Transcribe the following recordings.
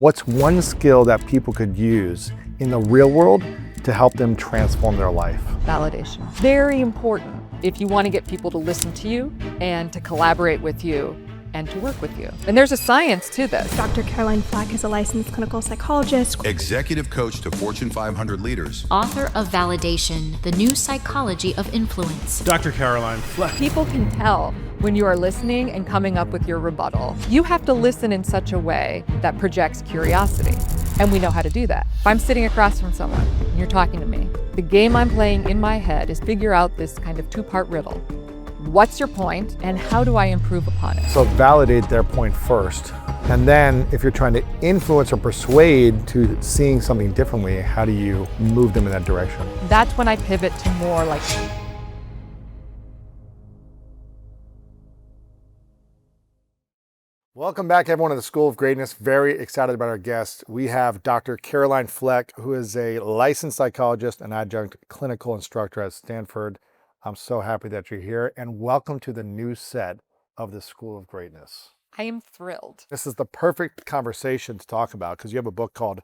What's one skill that people could use in the real world to help them transform their life? Validation. Very important if you want to get people to listen to you and to collaborate with you and to work with you. And there's a science to this. Dr. Caroline Fleck is a licensed clinical psychologist, executive coach to Fortune 500 leaders, author of Validation, the new psychology of influence. Dr. Caroline Fleck. People can tell when you are listening and coming up with your rebuttal. You have to listen in such a way that projects curiosity. And we know how to do that. If I'm sitting across from someone and you're talking to me, the game I'm playing in my head is figure out this kind of two-part riddle. What's your point and how do I improve upon it? So validate their point first. And then if you're trying to influence or persuade to seeing something differently, how do you move them in that direction? That's when I pivot to more like... Welcome back, everyone, to the School of Greatness. Very excited about our guest. We have Dr. Caroline Fleck, who is a licensed psychologist and adjunct clinical instructor at Stanford. I'm so happy that you're here, and welcome to the new set of the School of Greatness. I am thrilled. This is the perfect conversation to talk about because you have a book called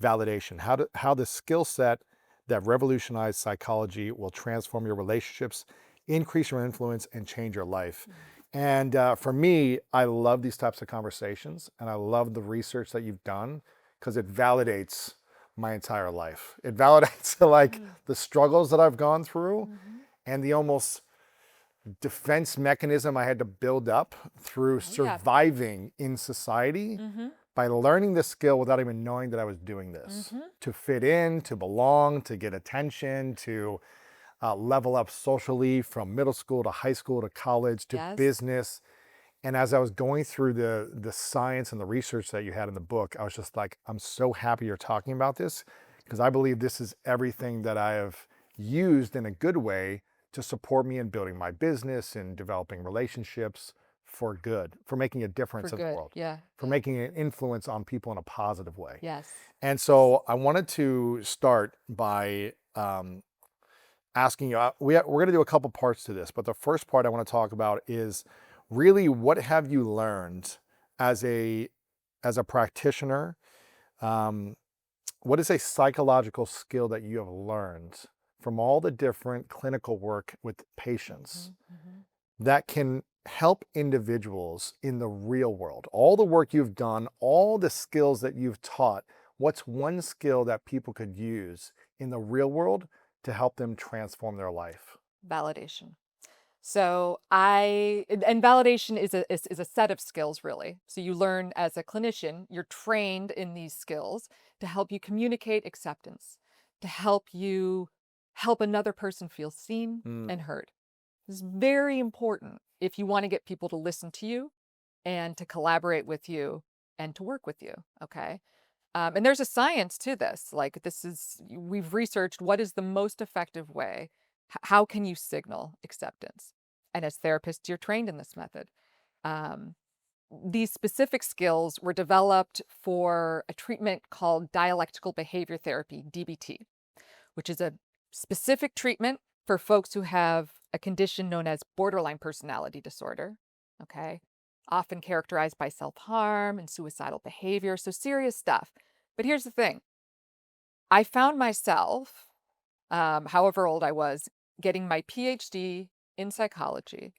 Validation, how the skill set that revolutionized psychology will transform your relationships, increase your influence, and change your life. And for me, I love these types of conversations, and I love the research that you've done because it validates my entire life. It validates the struggles that I've gone through and the almost defense mechanism I had to build up through surviving in society by learning this skill without even knowing that I was doing this. To fit in, to belong, to get attention, to level up socially from middle school to high school to college to business. And as I was going through the science and the research that you had in the book, I was just like, I'm so happy you're talking about this because I believe this is everything that I have used in a good way to support me in building my business and developing relationships for good, for making a difference in the world, for making an influence on people in a positive way. Yes. And so I wanted to start by asking you, we're going to do a couple parts to this, but the first part I want to talk about is really what have you learned as a practitioner? What is a psychological skill that you have learned from all the different clinical work with patients that can help individuals in the real world? All the work you've done, all the skills that you've taught, what's one skill that people could use in the real world to help them transform their life? Validation. So and validation is a set of skills, really. So you learn as a clinician, you're trained in these skills to help you communicate acceptance, to help another person feel seen and heard. This is very important if you want to get people to listen to you and to collaborate with you and to work with you, okay? And there's a science to this. We've researched what is the most effective way. How can you signal acceptance? And as therapists, you're trained in this method. These specific skills were developed for a treatment called dialectical behavior therapy, DBT, which is a specific treatment for folks who have a condition known as borderline personality disorder, okay? Often characterized by self-harm and suicidal behavior, so serious stuff. But here's the thing. I found myself, however old I was, getting my PhD in psychology,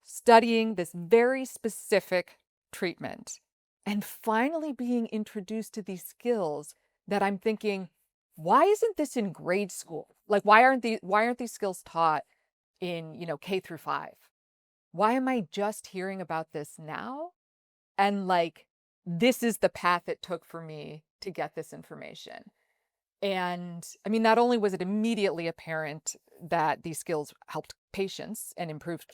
studying this very specific treatment, and finally being introduced to these skills that I'm thinking, why isn't this in grade school? Why aren't these skills taught in, K through 5? Why am I just hearing about this now? And this is the path it took for me to get this information. And I mean, not only was it immediately apparent that these skills helped patients and improved,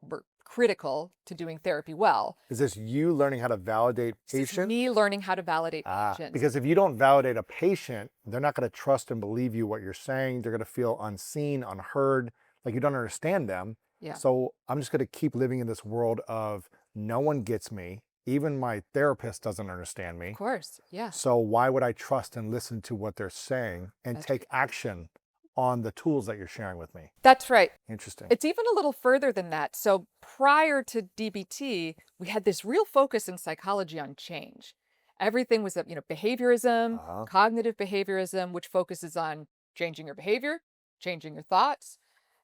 were critical to doing therapy well. Is this you learning how to validate patients? This is me learning how to validate patients. Because if you don't validate a patient, they're not going to trust and believe you what you're saying. They're going to feel unseen, unheard, like you don't understand them. Yeah. So I'm just going to keep living in this world of no one gets me. Even my therapist doesn't understand me. Of course, yeah. So why would I trust and listen to what they're saying and take action on the tools that you're sharing with me? That's right. Interesting. It's even a little further than that. So prior to DBT, we had this real focus in psychology on change. Everything was, behaviorism, Uh-huh. cognitive behaviorism, which focuses on changing your behavior, changing your thoughts.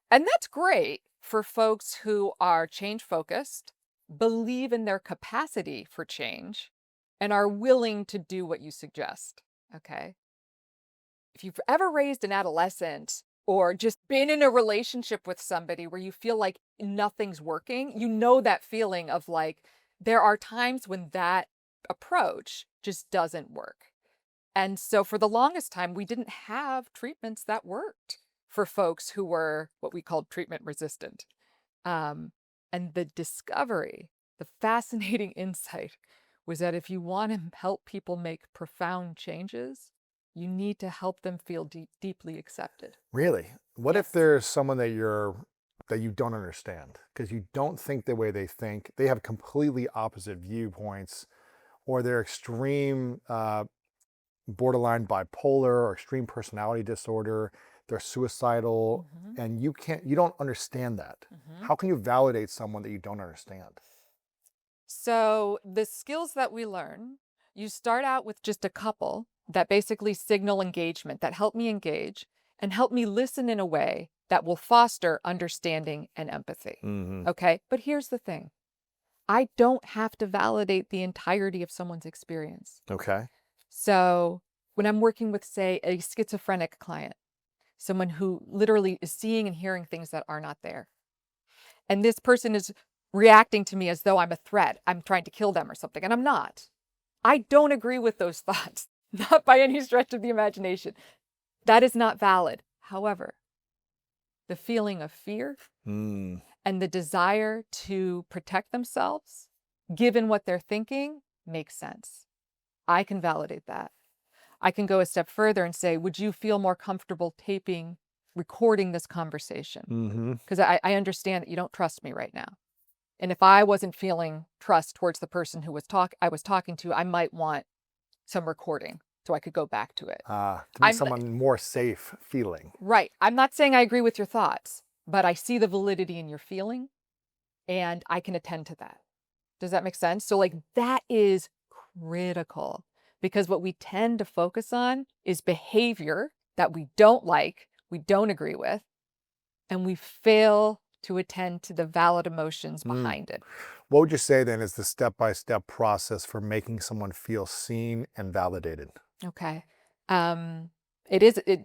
And that's great for folks who are change focused, believe in their capacity for change, and are willing to do what you suggest. Okay. If you've ever raised an adolescent or just been in a relationship with somebody where you feel like nothing's working, you know that feeling of like, there are times when that approach just doesn't work. And so for the longest time, we didn't have treatments that worked for folks who were what we called treatment resistant. And the discovery, the fascinating insight was that if you want to help people make profound changes, you need to help them feel deeply accepted. Really? What if Yes. there's someone that you don't understand because you don't think the way they think? They have completely opposite viewpoints, or they're extreme borderline bipolar or extreme personality disorder. They're suicidal, Mhm. and you don't understand that. Mhm. How can you validate someone that you don't understand? So the skills that we learn, you start out with just a couple that basically signal engagement, that help me engage and help me listen in a way that will foster understanding and empathy. Mm-hmm. Okay. But here's the thing. I don't have to validate the entirety of someone's experience. Okay. So when I'm working with, say, a schizophrenic client, someone who literally is seeing and hearing things that are not there, and this person is reacting to me as though I'm a threat, I'm trying to kill them or something, and I'm not. I don't agree with those thoughts, not by any stretch of the imagination. That is not valid. However, the feeling of fear Mm. and the desire to protect themselves, given what they're thinking, makes sense. I can validate that. I can go a step further and say, would you feel more comfortable recording this conversation? Mm-hmm. Because I understand that you don't trust me right now. And if I wasn't feeling trust towards the person who I was talking to, I might want some recording so I could go back to it. To make I'm someone more safe feeling. right. I'm not saying I agree with your thoughts, but I see the validity in your feeling and I can attend to that. Does that make sense? So like that is critical because what we tend to focus on is behavior that we don't like, we don't agree with, and we fail to attend to the valid emotions behind it. What would you say then is the step-by-step process for making someone feel seen and validated? Okay. The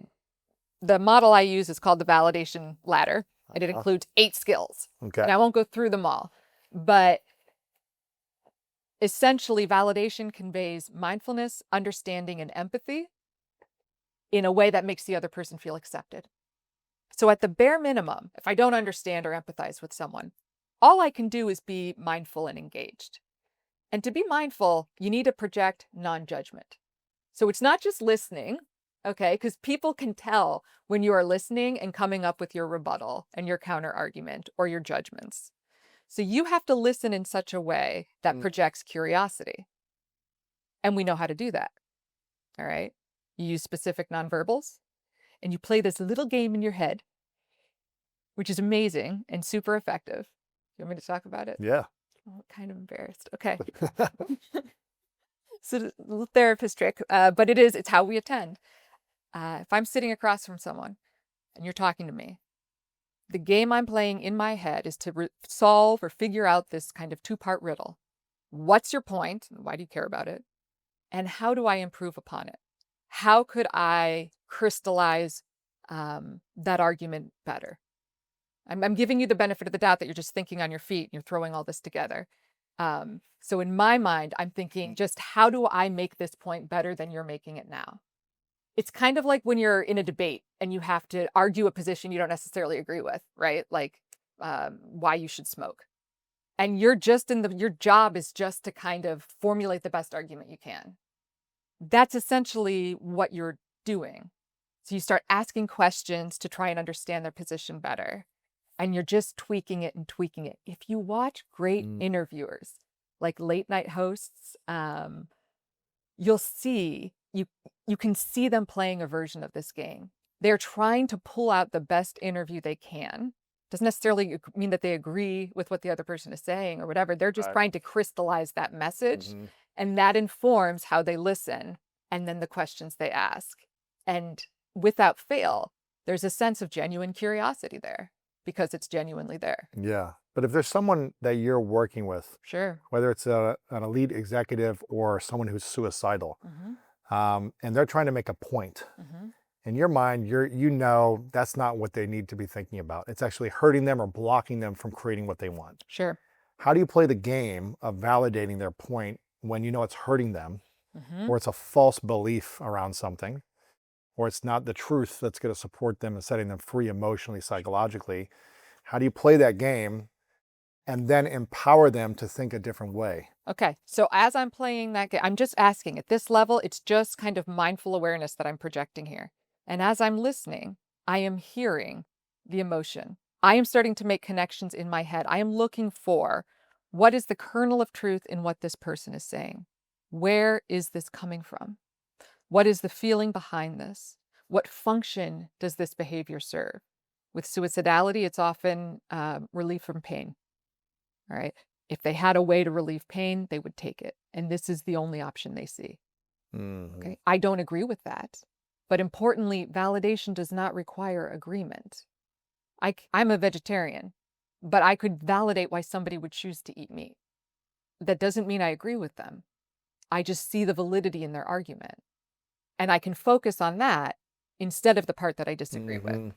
model I use is called the validation ladder, and it includes 8 skills. Okay. And I won't go through them all, but essentially validation conveys mindfulness, understanding, and empathy in a way that makes the other person feel accepted. So at the bare minimum, if I don't understand or empathize with someone, all I can do is be mindful and engaged. And to be mindful, you need to project non-judgment. So it's not just listening, okay? Because people can tell when you are listening and coming up with your rebuttal and your counter argument or your judgments. So you have to listen in such a way that projects curiosity. And we know how to do that, all right? You use specific nonverbals and you play this little game in your head, which is amazing and super effective. You want me to talk about it? Yeah. I'm kind of embarrassed. Okay. So a little therapist trick, but it's how we attend. If I'm sitting across from someone and you're talking to me, the game I'm playing in my head is to solve or figure out this kind of 2-part riddle. What's your point? Why do you care about it? And how do I improve upon it? How could I crystallize that argument better? I'm giving you the benefit of the doubt that you're just thinking on your feet and you're throwing all this together. So in my mind, I'm thinking just how do I make this point better than you're making it now? It's kind of like when you're in a debate and you have to argue a position you don't necessarily agree with, right? Like why you should smoke. And you're just your job is just to kind of formulate the best argument you can. That's essentially what you're doing. So you start asking questions to try and understand their position better. And you're just tweaking it and tweaking it. If you watch great interviewers, like late night hosts, you'll see, you can see them playing a version of this game. They're trying to pull out the best interview they can. Doesn't necessarily mean that they agree with what the other person is saying or whatever. They're just trying to crystallize that message And that informs how they listen and then the questions they ask. And without fail, there's a sense of genuine curiosity there because it's genuinely there. Yeah. But if there's someone that you're working with, Sure. whether it's an elite executive or someone who's suicidal, and they're trying to make a point, in your mind, you know that's not what they need to be thinking about. It's actually hurting them or blocking them from creating what they want. Sure. How do you play the game of validating their point when you know it's hurting them, or it's a false belief around something, or it's not the truth that's going to support them and setting them free emotionally, psychologically? How do you play that game and then empower them to think a different way? Okay. So as I'm playing that game, I'm just asking at this level, it's just kind of mindful awareness that I'm projecting here. And as I'm listening, I am hearing the emotion. I am starting to make connections in my head. I am looking for what is the kernel of truth in what this person is saying. Where is this coming from? What is the feeling behind this? What function does this behavior serve? With suicidality, it's often relief from pain. All right. If they had a way to relieve pain, they would take it. And this is the only option they see. Okay. I don't agree with that. But importantly, validation does not require agreement. I'm a vegetarian, but I could validate why somebody would choose to eat meat. That doesn't mean I agree with them. I just see the validity in their argument. And I can focus on that instead of the part that I disagree with. And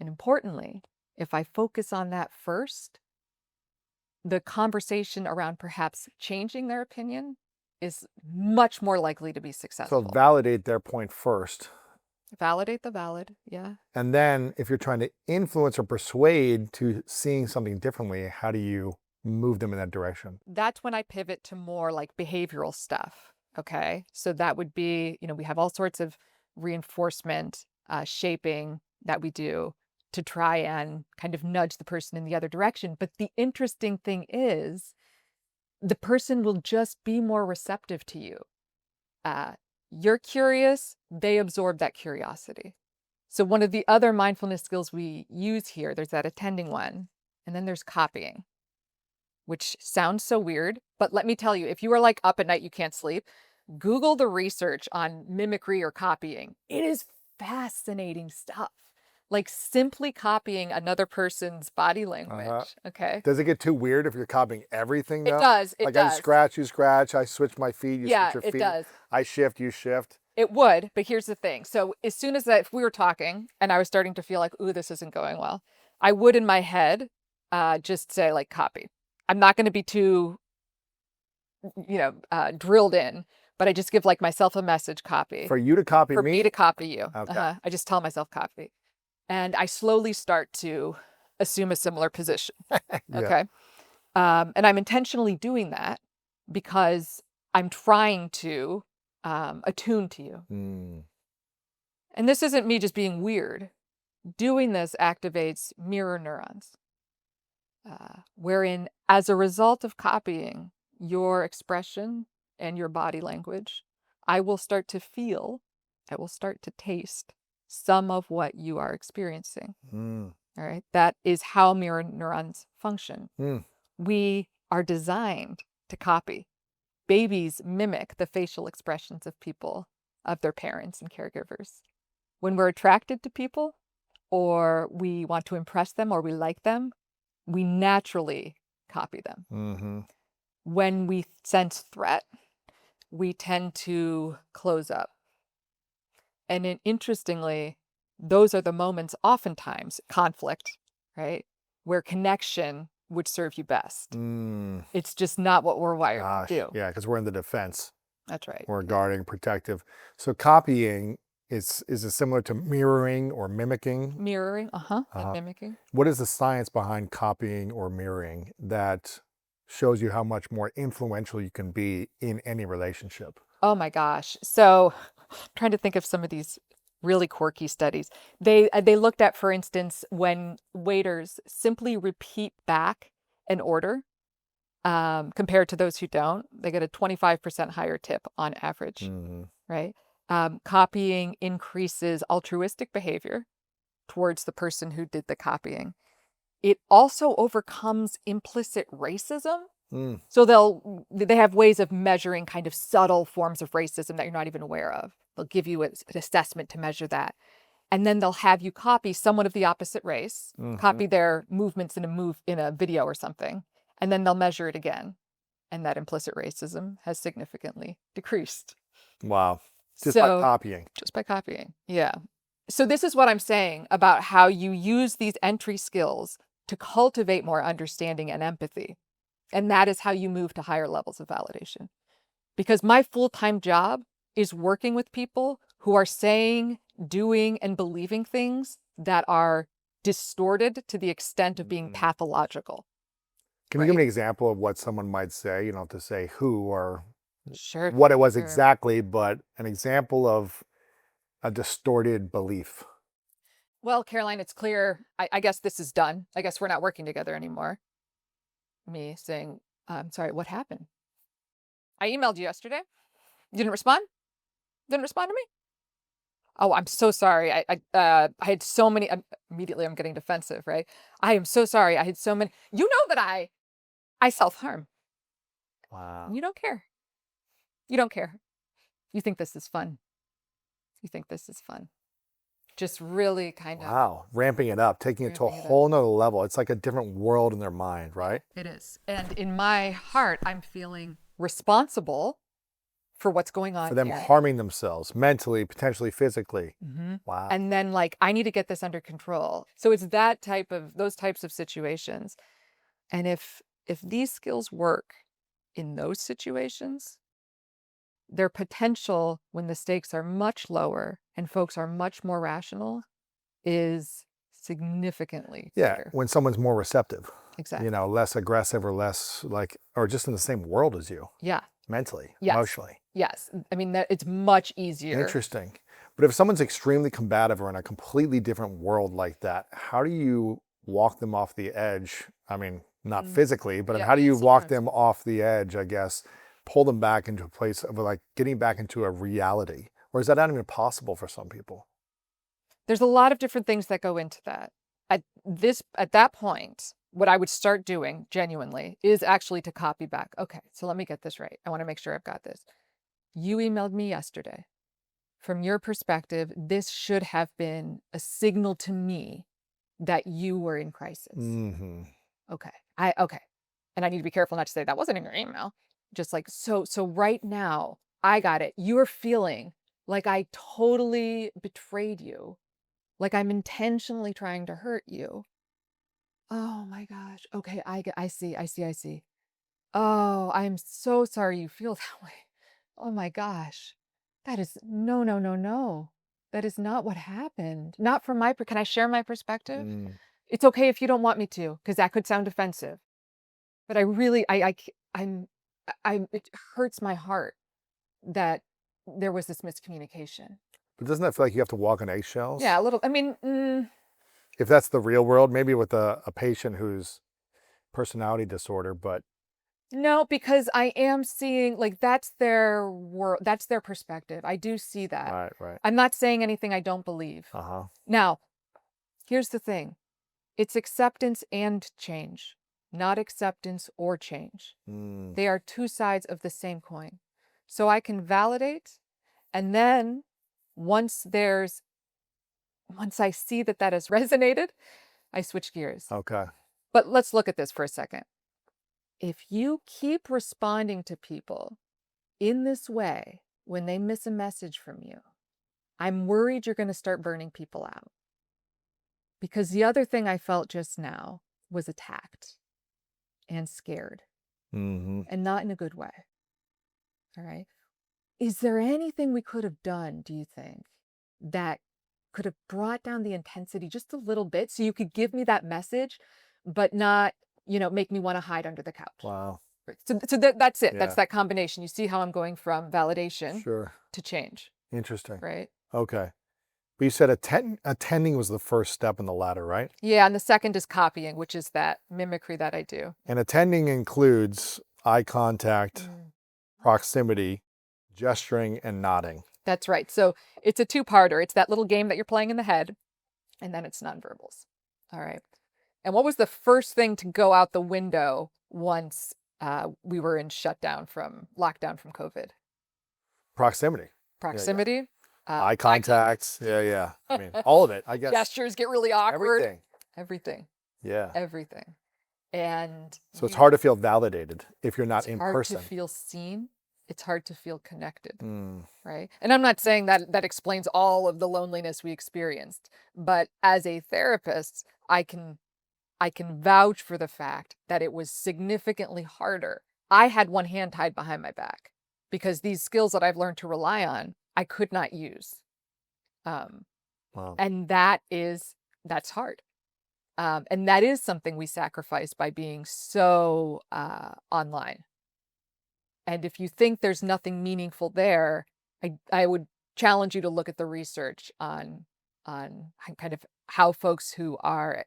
importantly, if I focus on that first, the conversation around perhaps changing their opinion is much more likely to be successful. So validate their point first. Validate the valid, yeah. And then if you're trying to influence or persuade to seeing something differently, how do you move them in that direction? That's when I pivot to more like behavioral stuff, okay? So that would be, we have all sorts of reinforcement, shaping that we do to try and kind of nudge the person in the other direction. But the interesting thing is the person will just be more receptive to you. You're curious, they absorb that curiosity. So one of the other mindfulness skills we use here, there's that attending one, and then there's copying, which sounds so weird. But let me tell you, if you are like up at night, you can't sleep, Google the research on mimicry or copying. It is fascinating stuff. Like simply copying another person's body language, okay? Does it get too weird if you're copying everything though? It does, Like I scratch, you scratch, I switch my feet, you Yeah, switch your it feet. does. I shift, you shift. It would, but here's the thing. So as soon as if we were talking and I was starting to feel like, ooh, this isn't going well, I would in my head just say like copy. I'm not going to be too, drilled in, but I just give like myself a message, copy. For you to copy For me? me to copy you. Okay. I just tell myself copy. And I slowly start to assume a similar position. Okay. And I'm intentionally doing that because I'm trying to attune to you. And this isn't me just being weird. Doing this activates mirror neurons, wherein as a result of copying your expression and your body language, I will start to feel, I will start to taste some of what you are experiencing. All right. That is how mirror neurons function. We are designed to copy. Babies mimic the facial expressions of people, of their parents and caregivers. When we're attracted to people or we want to impress them or we like them, we naturally copy them. When we sense threat, we tend to close up. And interestingly, those are the moments, oftentimes, conflict, right? Where connection would serve you best. It's just not what we're wired to do. Yeah, because we're in the defense. That's right. We're guarding, protective. So copying is it similar to mirroring or mimicking? Mirroring, and mimicking. What is the science behind copying or mirroring that shows you how much more influential you can be in any relationship? Oh my gosh. So I'm trying to think of some of these really quirky studies. They looked at, for instance, when waiters simply repeat back an order compared to those who don't, they get a 25% higher tip on average, right? Copying increases altruistic behavior towards the person who did the copying. It also overcomes implicit racism So they have ways of measuring kind of subtle forms of racism that you're not even aware of. They'll give you an assessment to measure that. And then they'll have you copy someone of the opposite race, copy their movements in a video or something, and then they'll measure it again. And that implicit racism has significantly decreased. Wow. Just by copying. Just by copying. Yeah. So this is what I'm saying about how you use these entry skills to cultivate more understanding and empathy. And that is how you move to higher levels of validation. Because my full-time job is working with people who are saying, doing, and believing things that are distorted to the extent of being pathological. Can you give me an example of what someone might say? You don't have to say who or Sure, what it was sure. exactly, but an example of a distorted belief. Well, Caroline, it's clear. I guess this is done. I guess we're not working together anymore. Me saying, I'm sorry, what happened? I emailed you yesterday. You didn't respond? Didn't respond to me? Oh, I'm so sorry. I had so many. Immediately, I'm getting defensive, right? I am so sorry. I had so many. You know that I self-harm. Wow. You don't care. You don't care. You think this is fun. You think this is fun. Just really kind of. Wow. Ramping it up, taking it to a whole nother level. It's like a different world in their mind, right? It is. And in my heart, I'm feeling responsible for what's going on For them here. harming themselves mentally, potentially physically. Wow. And then like, I need to get this under control. So it's those types of situations. And if these skills work in those situations, their potential when the stakes are much lower and folks are much more rational is significantly greater. When someone's more receptive. Exactly. Less aggressive or less or just in the same world as you. Yeah. Mentally, Yes. emotionally. Yes. I mean, it's much easier. Interesting. But if someone's extremely combative or in a completely different world like that, how do you walk them off the edge? I mean, not physically, but how do you walk them off the edge, I guess, pull them back into a place of getting back into a reality? Or is that not even possible for some people? There's a lot of different things that go into that. At that point, what I would start doing genuinely is actually to copy back. Okay, so let me get this right. I want to make sure I've got this. You emailed me yesterday. From your perspective, this should have been a signal to me that you were in crisis. Okay. Okay. And I need to be careful not to say that wasn't in your email. Just like, so right now, I got it. You're feeling like I totally betrayed you. Like I'm intentionally trying to hurt you. Oh my gosh. Okay, I see. Oh, I'm so sorry you feel that way. Oh my gosh. That is no. That is not what happened. Not from can I share my perspective? It's okay if you don't want me to, because that could sound offensive. But I really, it hurts my heart that there was this miscommunication. But doesn't that feel like you have to walk on eggshells? Yeah, a little. I mean, if that's the real world, maybe with a patient who's personality disorder, but no, because I am seeing that's their world, that's their perspective. I do see that. Right. I'm not saying anything I don't believe. Now, here's the thing. It's acceptance and change, not acceptance or change. They are two sides of the same coin. So I can validate, and then once I see that has resonated, I switch gears. Okay. But let's look at this for a second. If you keep responding to people in this way when they miss a message from you, I'm worried you're going to start burning people out. Because the other thing I felt just now was attacked and scared, and not in a good way. All right. Is there anything we could have done, do you think, that could have brought down the intensity just a little bit so you could give me that message, but not, make me want to hide under the couch? Wow. So that's it. Yeah. That's that combination. You see how I'm going from validation to change. Interesting. Right? Okay. But you said attending was the first step in the ladder, right? Yeah, and the second is copying, which is that mimicry that I do. And attending includes eye contact, proximity, gesturing, and nodding. That's right. So it's a two-parter. It's that little game that you're playing in the head, and then it's nonverbals. All right. And what was the first thing to go out the window once we were in lockdown from COVID. Proximity. Proximity, Eye contacts. Yeah. I mean, all of it, I guess. gestures get really awkward. Everything. Everything. Yeah. Everything. And So it's hard to feel validated if you're not it's in hard person. to feel seen. It's hard to feel connected, Mm. right? And I'm not saying that explains all of the loneliness we experienced, but as a therapist, I can vouch for the fact that it was significantly harder. I had one hand tied behind my back because these skills that I've learned to rely on, I could not use. Wow. And that's hard. And that is something we sacrifice by being so online. And if you think there's nothing meaningful there, I would challenge you to look at the research on kind of how folks who are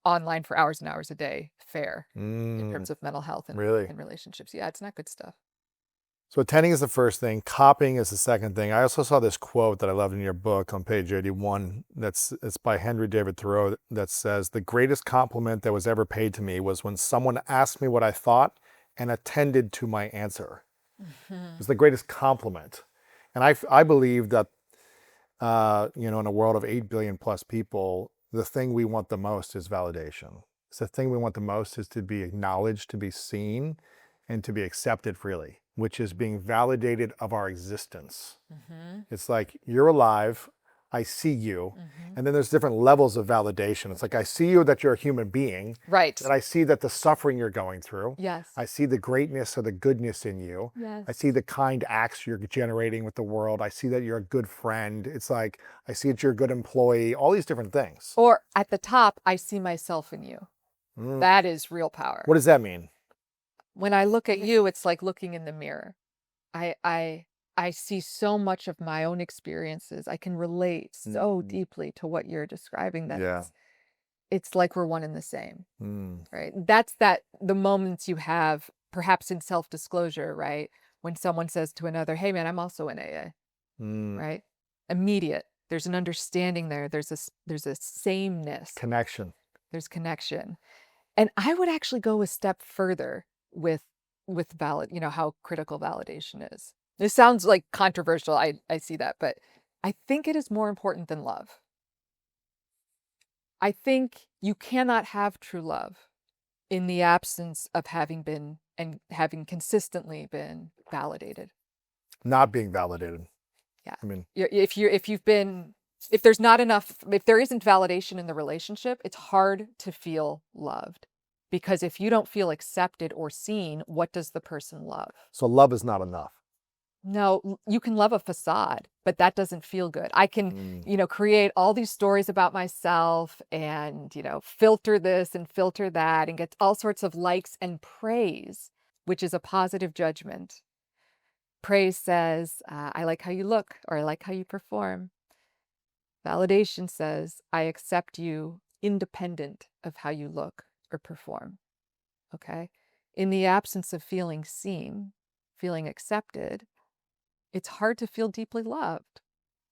online for hours and hours a day fare in terms of mental health and relationships. Yeah, it's not good stuff. So attending is the first thing. Copying is the second thing. I also saw this quote that I loved in your book on page 81. It's by Henry David Thoreau that says, "The greatest compliment that was ever paid to me was when someone asked me what I thought and attended to my answer." It's the greatest compliment. And I believe that, in a world of 8 billion plus people, the thing we want the most is validation. It's the thing we want the most is to be acknowledged, to be seen, and to be accepted freely, which is being validated of our existence. It's like, you're alive, I see you. And then there's different levels of validation. It's like, I see you that you're a human being. Right. And I see that the suffering you're going through. Yes. I see the greatness or the goodness in you. Yes. I see the kind acts you're generating with the world. I see that you're a good friend. It's like, I see that you're a good employee, all these different things. Or at the top, I see myself in you. That is real power. What does that mean? When I look at you, it's like looking in the mirror. I see so much of my own experiences. I can relate so deeply to what you're describing that it's like we're one and the same, right? That's the moments you have perhaps in self-disclosure, right? When someone says to another, "Hey man, I'm also in AA," right? Immediate. There's an understanding there. There's a sameness. Connection. There's connection. And I would actually go a step further with how critical validation is. This sounds like controversial. I see that, but I think it is more important than love. I think you cannot have true love in the absence of having consistently been validated. Not being validated. Yeah. I mean, if there isn't validation in the relationship, it's hard to feel loved. Because if you don't feel accepted or seen, what does the person love? so love is not enough. No, you can love a facade, but that doesn't feel good. I can, create all these stories about myself and, filter this and filter that and get all sorts of likes and praise, which is a positive judgment. Praise says, I like how you look, or I like how you perform. Validation says, I accept you independent of how you look or perform. Okay? In the absence of feeling seen, feeling accepted, it's hard to feel deeply loved.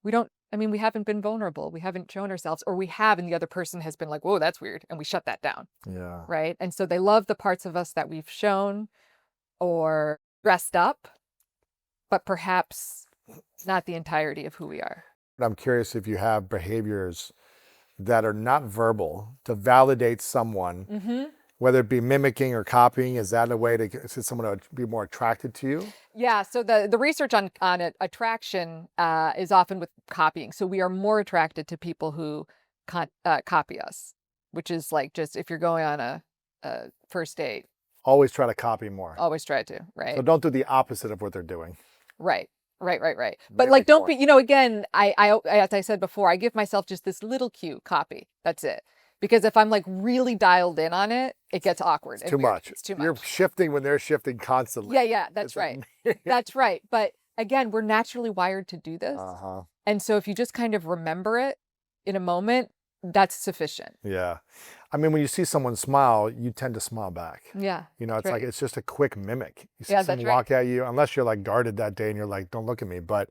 We haven't been vulnerable. We haven't shown ourselves, or we have, and the other person has been like, whoa, that's weird. And we shut that down. Yeah. Right. And so they love the parts of us that we've shown or dressed up, but perhaps not the entirety of who we are. I'm curious if you have behaviors that are not verbal to validate someone, whether it be mimicking or copying. Is that a way to get someone to be more attracted to you? Yeah. So the research on attraction is often with copying. So we are more attracted to people who copy us, which is like just if you're going on a first date. Always try to copy more. Always try to, right? So don't do the opposite of what they're doing. Right. But like, don't be, again, I as I said before, I give myself just this little cue, copy. That's it. Because if I'm like really dialed in on it, it gets awkward. It's too much. It's too much. You're shifting when they're shifting constantly. Yeah, that's right. That's right. But again, we're naturally wired to do this. And so if you just kind of remember it in a moment, that's sufficient. Yeah. I mean, when you see someone smile, you tend to smile back. Yeah. It's like, it's just a quick mimic. You see Yeah, someone that's right. walk at you, unless you're like guarded that day and you're like, don't look at me. But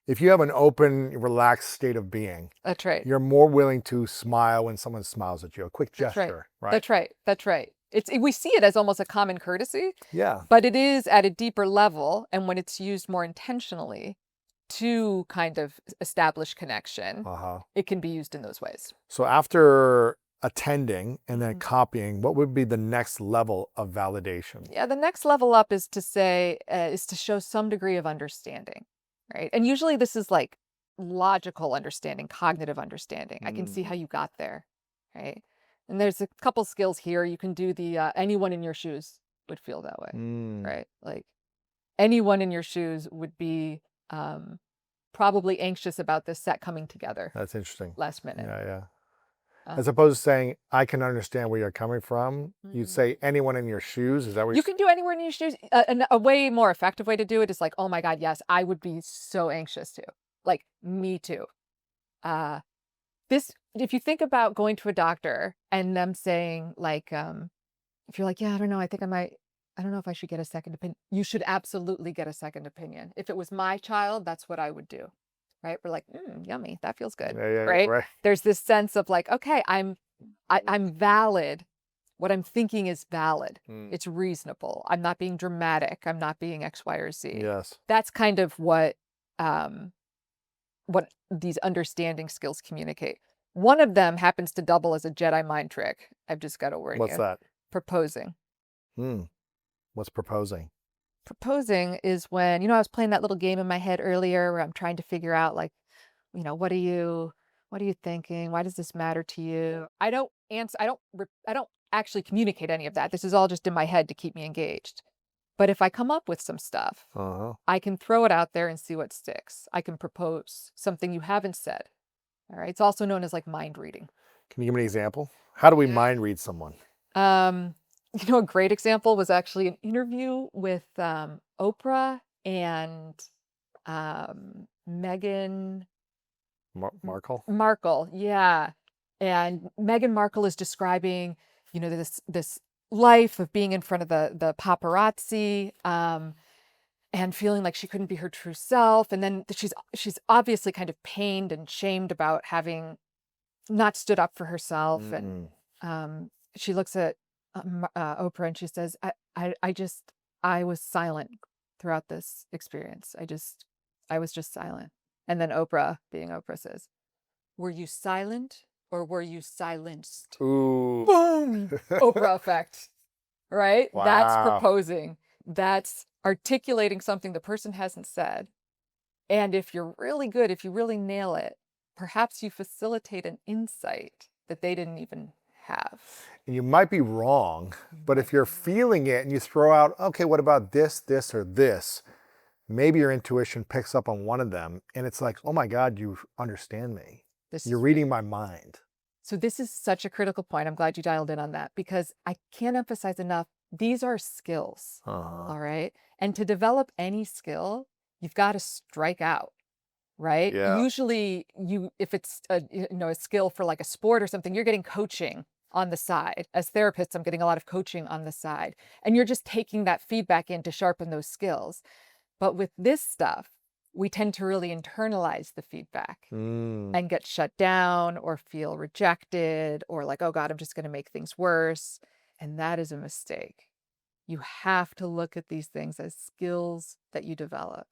if you have an open, relaxed state of being, That's right. you're more willing to smile when someone smiles at you. A quick gesture, right? That's right. We see it as almost a common courtesy, Yeah. but it is at a deeper level. And when it's used more intentionally to kind of establish connection, it can be used in those ways. So after attending and then Mhm. copying, what would be the next level of validation? Yeah, the next level up is to show some degree of understanding, right? And usually this is like logical understanding, cognitive understanding. I can see how you got there, right? And there's a couple skills here. You can do the anyone in your shoes would feel that way, right? Like anyone in your shoes would be probably anxious about this set coming together That's interesting. last minute. Yeah. As opposed to saying, I can understand where you're coming from, you'd say anyone in your shoes. Is that what You can do anywhere in your shoes. A way more effective way to do it is like, oh my God, yes, I would be so anxious too. Like, me too. If you think about going to a doctor and them saying like, if you're like, yeah, I don't know, I think I don't know if I should get a second opinion. You should absolutely get a second opinion. If it was my child, that's what I would do. Right? We're like, yummy, that feels good. Right? There's this sense of like, okay, I'm valid. What I'm thinking is valid. It's reasonable. I'm not being dramatic. I'm not being X, Y, or Z. Yes. That's kind of what these understanding skills communicate. One of them happens to double as a Jedi mind trick. I've just got to warn you. What's that? Proposing. What's proposing? Proposing is when, I was playing that little game in my head earlier where I'm trying to figure out like, what are you thinking? Why does this matter to you? I don't answer. I don't actually communicate any of that. This is all just in my head to keep me engaged. But if I come up with some stuff, I can throw it out there and see what sticks. I can propose something you haven't said. All right. It's also known as like mind reading. Can you give me an example? How do we mind read someone? A great example was actually an interview with Oprah and Meghan Markle, yeah. And Meghan Markle is describing, this life of being in front of the paparazzi, and feeling like she couldn't be her true self. And then she's obviously kind of pained and shamed about having not stood up for herself. And she looks at Oprah and she says, I was silent throughout this experience. I was just silent. And then Oprah, being Oprah, says, were you silent or were you silenced? Ooh. Boom! Oprah effect, right? Wow. That's proposing. That's articulating something the person hasn't said. And if you're really good, if you really nail it, perhaps you facilitate an insight that they didn't even have. And you might be wrong, but if you're feeling it and you throw out, okay, what about this, or this? Maybe your intuition picks up on one of them and it's like, oh my God, you understand me. You're reading my mind. So this is such a critical point. I'm glad you dialed in on that because I can't emphasize enough. These are skills, all right? And to develop any skill, you've got to strike out, right? Yeah. Usually if it's a skill for like a sport or something, you're getting coaching on the side. As therapists, I'm getting a lot of coaching on the side. And you're just taking that feedback in to sharpen those skills. But with this stuff, we tend to really internalize the feedback and get shut down or feel rejected or like, oh God, I'm just going to make things worse. And that is a mistake. You have to look at these things as skills that you develop.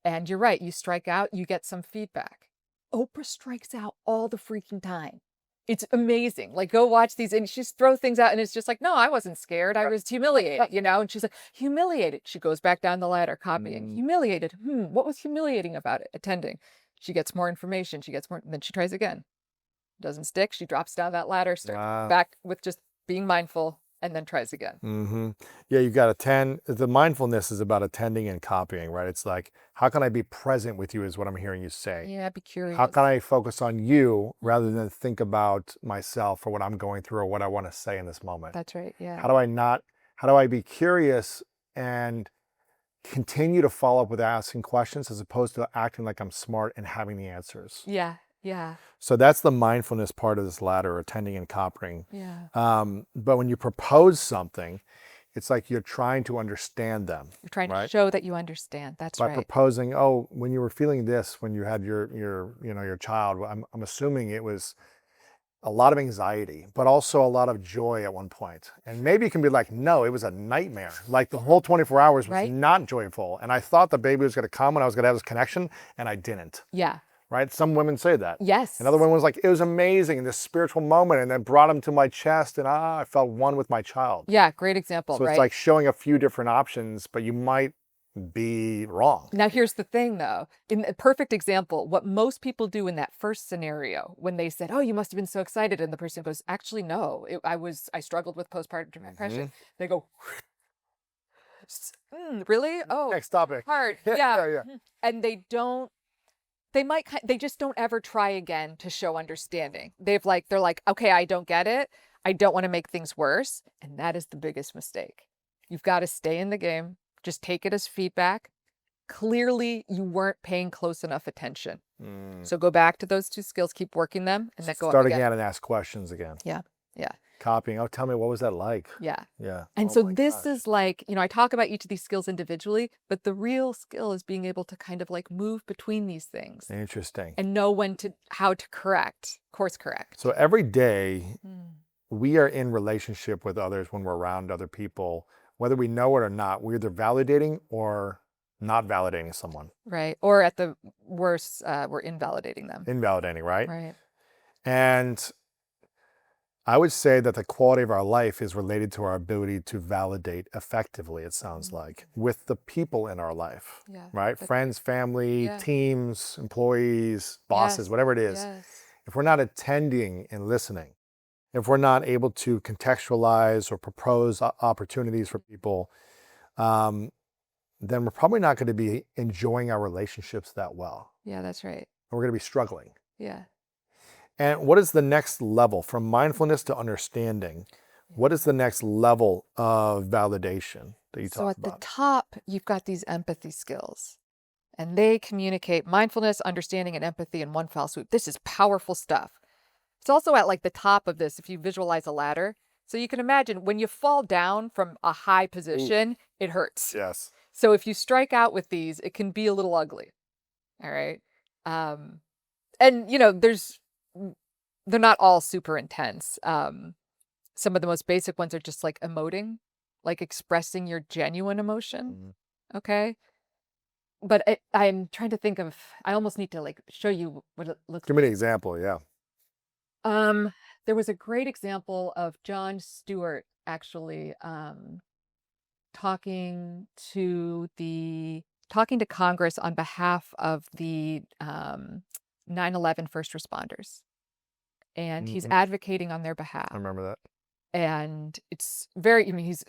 And you're right, you strike out, you get some feedback. Oprah strikes out all the freaking time. It's amazing. Like, go watch these and she just throws things out and it's just like, no, I wasn't scared. I was humiliated, And she's like, humiliated. She goes back down the ladder, copying. Humiliated. What was humiliating about it? Attending. She gets more information. She gets more, and then she tries again. Doesn't stick. She drops down that ladder, starts back with just being mindful, and then tries again. Yeah, you got to attend. The mindfulness is about attending and copying, right? It's like, how can I be present with you is what I'm hearing you say. Yeah, be curious. How can I focus on you rather than think about myself or what I'm going through or what I want to say in this moment? That's right, yeah. How do I be curious and continue to follow up with asking questions as opposed to acting like I'm smart and having the answers? Yeah. So that's the mindfulness part of this ladder, attending and copying. Yeah. But when you propose something, it's like you're trying to understand them. You're trying to show that you understand. That's right. By proposing, when you were feeling this, when you had your child, I'm assuming it was a lot of anxiety, but also a lot of joy at one point. And maybe you can be like, no, it was a nightmare. Like the whole 24 hours was Right. not joyful. And I thought the baby was going to come and I was going to have this connection, and I didn't. Yeah. Right? Some women say that. Yes. Another one was like, it was amazing, this spiritual moment, and then brought him to my chest, and I felt one with my child. Yeah, great example, So it's right? like showing a few different options, but you might be wrong. Now, here's the thing, though. In a perfect example, what most people do in that first scenario, when they said, "Oh, you must have been so excited," and the person goes, "Actually, no. I struggled with postpartum depression." They go, "Really? Oh, Next topic. hard. Yeah, Yeah." yeah. And they don't. They just don't ever try again to show understanding. They're like, "Okay, I don't get it. I don't want to make things worse," and that is the biggest mistake. You've got to stay in the game. Just take it as feedback. Clearly, you weren't paying close enough attention. So go back to those 2 skills, keep working them, and then go Start up again. again and ask questions again. Yeah, yeah, Copying. Oh, tell me, what was that like? yeah. Yeah. And Oh so my this gosh. is like, I talk about each of these skills individually, but the real skill is being able to kind of like move between these things Interesting. and know how to course correct. So every day we are in relationship with others when we're around other people, whether we know it or not. We're either validating or not validating someone. Right. Or at the worst, we're invalidating them. Invalidating, right? Right. And I would say that the quality of our life is related to our ability to validate effectively, it sounds like, with the people in our life, Yeah. right? Friends, family, Yeah. teams, employees, bosses, Yes, whatever it is. Yes. If we're not attending and listening, if we're not able to contextualize or propose opportunities for people, then we're probably not going to be enjoying our relationships that well. Yeah, that's right. We're going to be struggling. Yeah. And what is the next level from mindfulness to understanding? What is the next level of validation that you So talk at the about? top, you've got these empathy skills, and they communicate mindfulness, understanding, and empathy in one fell swoop. This is powerful stuff. It's also at like the top of this, if you visualize a ladder. So you can imagine when you fall down from a high position, it hurts. Yes. So if you strike out with these, it can be a little ugly. All right. And they're not all super intense. Some of the most basic ones are just like emoting, like expressing your genuine emotion. Okay. But I'm trying to think of, I almost need to like show you what it looks Give me an example. Yeah. There was a great example of Jon Stewart actually talking to Congress on behalf of the 9/11 first responders. And he's advocating on their behalf. I remember that. And it's very, he's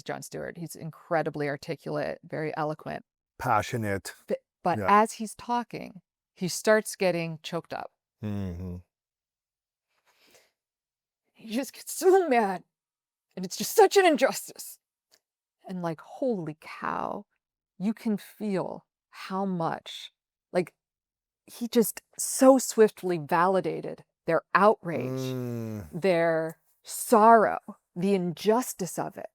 Jon Stewart. He's incredibly articulate, very eloquent. Passionate. But Yeah. as he's talking, he starts getting choked up. Mm-hmm. He just gets so mad. And it's just such an injustice. And like, holy cow, you can feel how much, like, he just so swiftly validated their outrage, their sorrow, the injustice of it,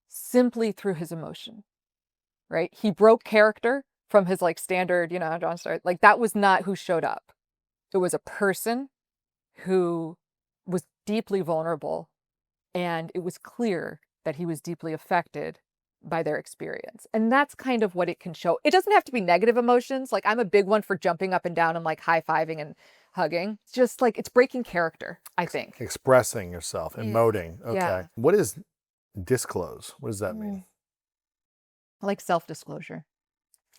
simply through his emotion, right? He broke character from his like standard, Jon Stewart. Like that was not who showed up. It was a person who was deeply vulnerable, and it was clear that he was deeply affected by their experience. And that's kind of what it can show. It doesn't have to be negative emotions. Like I'm a big one for jumping up and down and like high-fiving and hugging. It's just like it's breaking character, I think. Expressing yourself, emoting. Okay. Yeah. What is disclose? What does that mean? Like self-disclosure.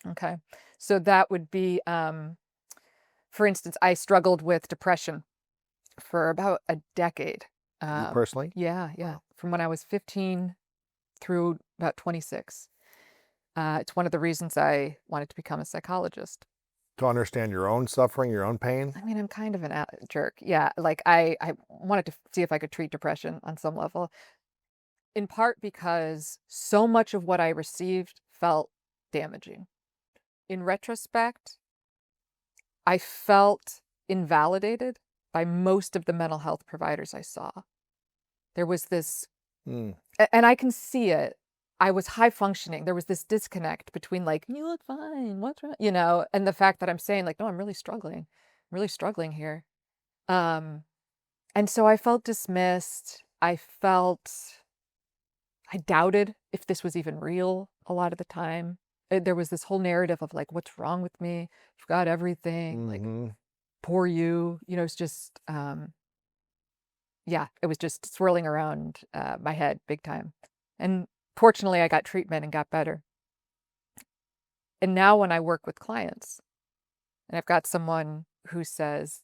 Okay. So that would be, for instance, I struggled with depression for about a decade. You personally? Yeah. From when I was 15 through about 26. It's one of the reasons I wanted to become a psychologist. To understand your own suffering, your own pain? I mean, I'm kind of a jerk. Yeah, like I wanted to see if I could treat depression on some level, in part because so much of what I received felt damaging. In retrospect, I felt invalidated by most of the mental health providers I saw. There was this, and I can see it. I was high functioning. There was this disconnect between like, you look fine, what's wrong? And the fact that I'm saying like, no, I'm really struggling. I'm really struggling here. And And so I felt dismissed. I doubted if this was even real a lot of the time. There was this whole narrative of like, what's wrong with me? You've got everything. Like, poor you. You know, it's just, yeah, it was just swirling around my head big time. And fortunately, I got treatment and got better. And now when I work with clients, and I've got someone who says,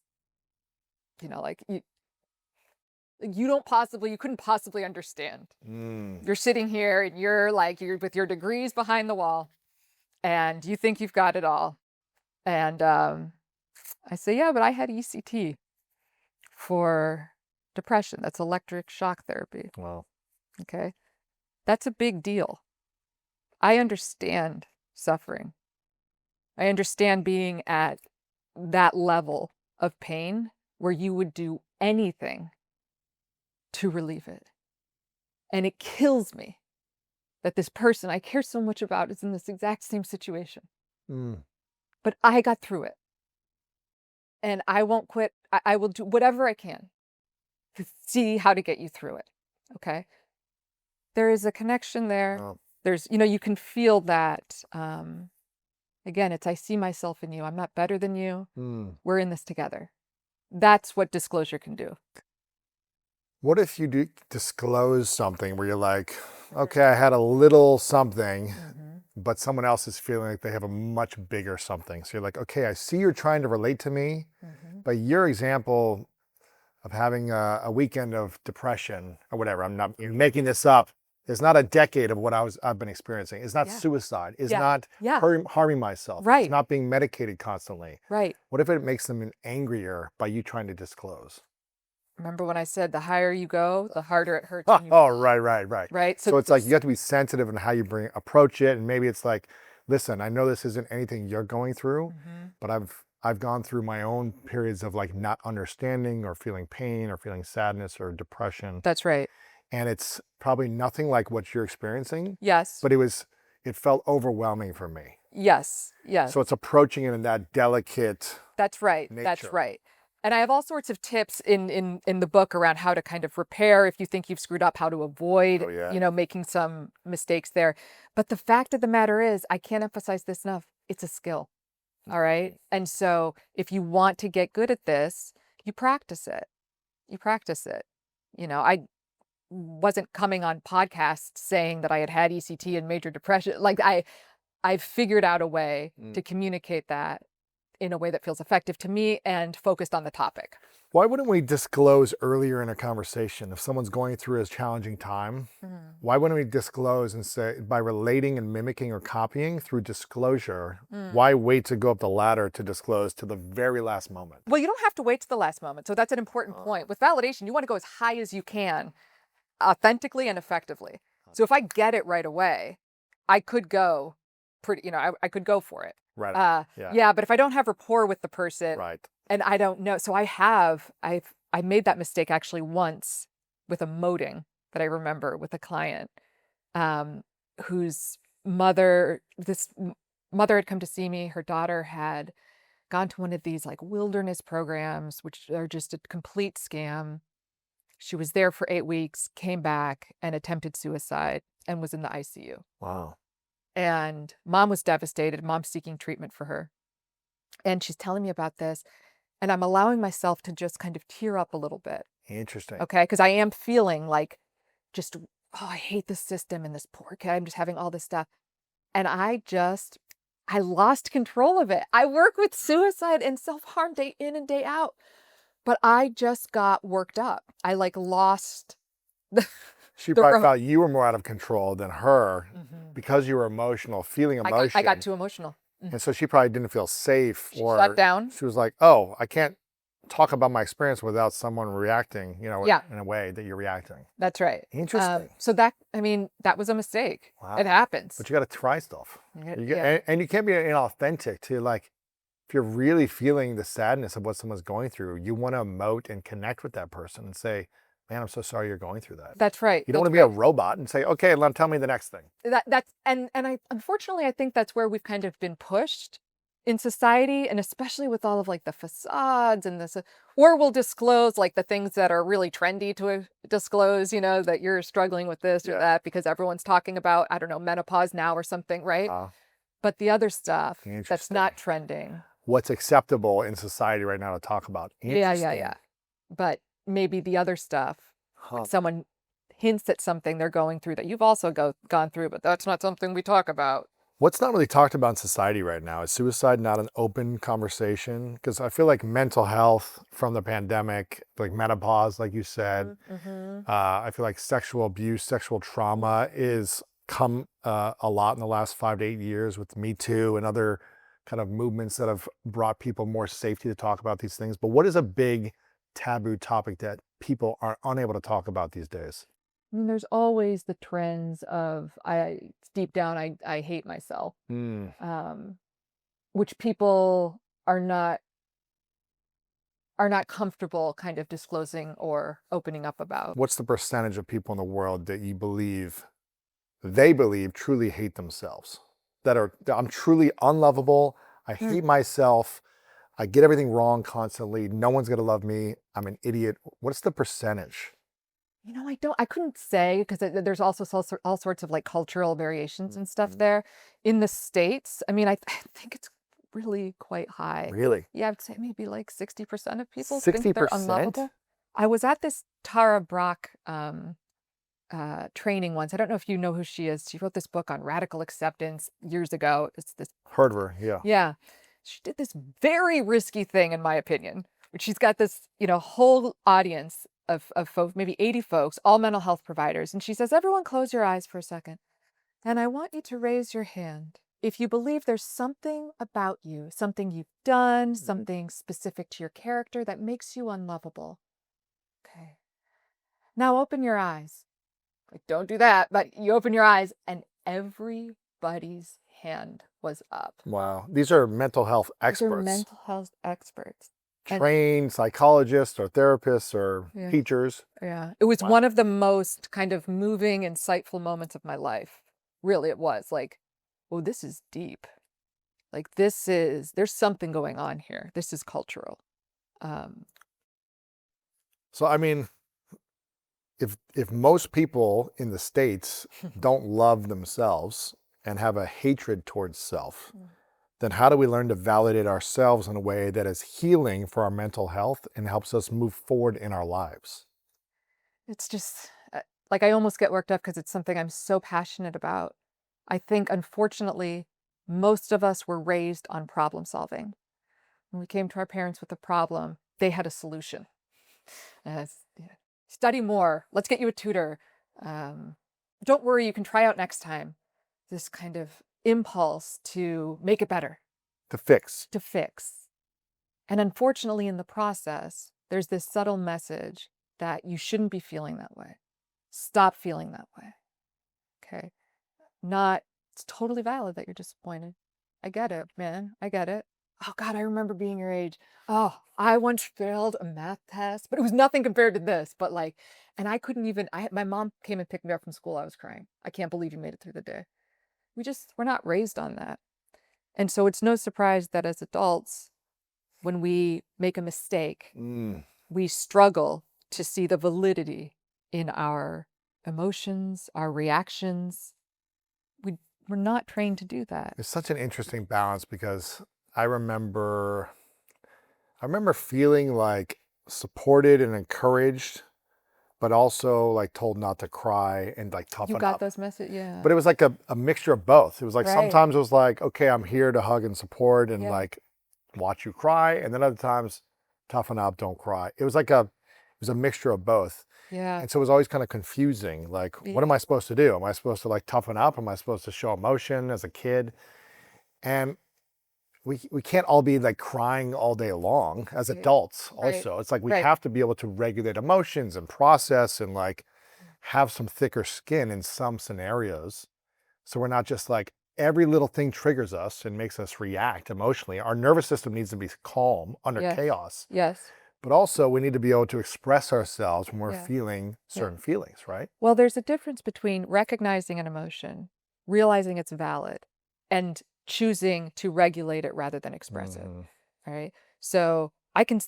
you know, like, you couldn't possibly understand. You're sitting here and you're with your degrees behind the wall and you think you've got it all. And I say, yeah, but I had ECT for depression. That's electric shock therapy. Wow. Okay. That's a big deal. I understand suffering. I understand being at that level of pain where you would do anything to relieve it. And it kills me that this person I care so much about is in this exact same situation. But I got through it. And I won't quit. I will do whatever I can to see how to get you through it. Okay? There is a connection there. Oh. There's, you can feel that. Again, it's I see myself in you. I'm not better than you. We're in this together. That's what disclosure can do. What if you do disclose something where you're like, okay, I had a little something, but someone else is feeling like they have a much bigger something. So you're like, okay, I see you're trying to relate to me, but your example of having a weekend of depression or whatever, I'm not making this up. It's not a decade of what I've been experiencing. It's not suicide. It's not harming myself. Right. It's not being medicated constantly. Right. What if it makes them angrier by you trying to disclose? Remember when I said the higher you go, the harder it hurts. Right. Right. So it's like you have to be sensitive in how you approach it, and maybe it's like, listen, I know this isn't anything you're going through, but I've gone through my own periods of like not understanding or feeling pain or feeling sadness or depression. That's right. And it's probably nothing like what you're experiencing. Yes. But it felt overwhelming for me. Yes. So it's approaching it in that delicate. That's right. Nature. That's right. And I have all sorts of tips in the book around how to kind of repair if you think you've screwed up, how to avoid, making some mistakes there. But the fact of the matter is, I can't emphasize this enough. It's a skill. All right. And so if you want to get good at this, you practice it. I wasn't coming on podcasts saying that I had ECT and major depression. Like I've figured out a way to communicate that in a way that feels effective to me and focused on the topic. Why wouldn't we disclose earlier in a conversation if someone's going through a challenging time? Why wouldn't we disclose and say, by relating and mimicking or copying through disclosure, why wait to go up the ladder to disclose to the very last moment? Well, you don't have to wait to the last moment. So that's an important point. With validation, you want to go as high as you can, authentically and effectively. So if I get it right away, I could go I could go for it. Right. But if I don't have rapport with the person, right, and I don't know, so I made that mistake actually once with emoting that I remember with a client, whose mother had come to see me. Her daughter had gone to one of these like wilderness programs, which are just a complete scam. She was there for 8 weeks, came back and attempted suicide and was in the ICU. Wow. And mom was devastated. Mom's seeking treatment for her. And she's telling me about this. And I'm allowing myself to just kind of tear up a little bit. Interesting. Okay. Because I am feeling like I hate the system and this poor kid. I'm just having all this stuff. And I lost control of it. I work with suicide and self-harm day in and day out. But I just got worked up. I lost the... She probably felt you were more out of control than her because you were feeling emotion. I got too emotional. And so she probably didn't feel safe. She shut down. She was like, oh, I can't talk about my experience without someone reacting, in a way that you're reacting. That's right. Interesting. So that was a mistake. Wow. It happens. But you got to try stuff. And you can't be inauthentic to if you're really feeling the sadness of what someone's going through, you want to emote and connect with that person and say, man, I'm so sorry you're going through that. That's right. You don't want to be a robot and say, okay, tell me the next thing. Unfortunately, I think that's where we've kind of been pushed in society, and especially with all of like the facades and this, or we'll disclose like the things that are really trendy to disclose, you know, that you're struggling with this or that because everyone's talking about, I don't know, menopause now or something, right? But the other stuff that's Interesting. not trending. What's acceptable in society right now to talk about. Yeah. But maybe the other stuff, Huh. someone hints at something they're going through that you've also gone through, but that's not something we talk about. What's not really talked about in society right now? Is suicide not an open conversation? Because I feel like mental health from the pandemic, like menopause, like you said, I feel like sexual abuse, sexual trauma is come a lot in the last 5 to 8 years with Me Too and other kind of movements that have brought people more safety to talk about these things. But what is a big taboo topic that people are unable to talk about these days? I mean, there's always the trends of deep down I hate myself, which people are not comfortable kind of disclosing or opening up about. What's the percentage of people in the world that you believe they believe truly hate themselves? That I'm truly unlovable. I hate myself. I get everything wrong constantly. No one's gonna love me. I'm an idiot. What's the percentage? You know, I couldn't say because there's also all sorts of like cultural variations and stuff there. In the States, I mean, I think it's really quite high. Really? Yeah, I'd say maybe like 60% of people think they're 60%? unlovable. I was at this Tara Brach training once. I don't know if you know who she is. She wrote this book on radical acceptance years ago. It's this. Heard of her, yeah. Yeah. She did this very risky thing, in my opinion, which she's got this, you know, whole audience of folks, maybe 80 folks, all mental health providers. And she says, everyone close your eyes for a second. And I want you to raise your hand if you believe there's something about you, something you've done, something specific to your character that makes you unlovable. Okay. Now open your eyes. Like, don't do that, but you open your eyes and everybody's hand was up. Wow. These are mental health These are experts. mental health experts. Trained psychologists or therapists or teachers. Yeah. It was one of the most kind of moving, insightful moments of my life. Really, it was like, oh, this is deep. Like there's something going on here. This is cultural. So, I mean, if most people in the States don't love themselves and have a hatred towards self, then how do we learn to validate ourselves in a way that is healing for our mental health and helps us move forward in our lives? It's just like I almost get worked up because it's something I'm so passionate about. I think, unfortunately, most of us were raised on problem solving. When we came to our parents with a problem, they had a solution. Study more. Let's get you a tutor. Don't worry, you can try out next time. This kind of impulse to make it better. To fix. And unfortunately, in the process, there's this subtle message that you shouldn't be feeling that way. Stop feeling that way. Okay. It's totally valid that you're disappointed. I get it, man. I get it. Oh God, I remember being your age. Oh, I once failed a math test, but it was nothing compared to this. But like, and I couldn't even, my mom came and picked me up from school. I was crying. I can't believe you made it through the day. We're not raised on that. And so it's no surprise that as adults, when we make a mistake, we struggle to see the validity in our emotions, our reactions. We're not trained to do that. It's such an interesting balance because I remember feeling like supported and encouraged, but also like told not to cry and like toughen up. You got those messages, yeah. But it was like a mixture of both. It was like sometimes it was like, okay, I'm here to hug and support and like watch you cry. And then other times, toughen up, don't cry. It was a mixture of both. Yeah. And so it was always kind of confusing. Like, what am I supposed to do? Am I supposed to like toughen up? Am I supposed to show emotion as a kid? And we can't all be like crying all day long as adults also. It's like we have to be able to regulate emotions and process and like have some thicker skin in some scenarios. So we're not just like every little thing triggers us and makes us react emotionally. Our nervous system needs to be calm under chaos. Yes. But also we need to be able to express ourselves when we're feeling certain feelings, right? Well, there's a difference between recognizing an emotion, realizing it's valid, and choosing to regulate it rather than express it. Mhm. Right. So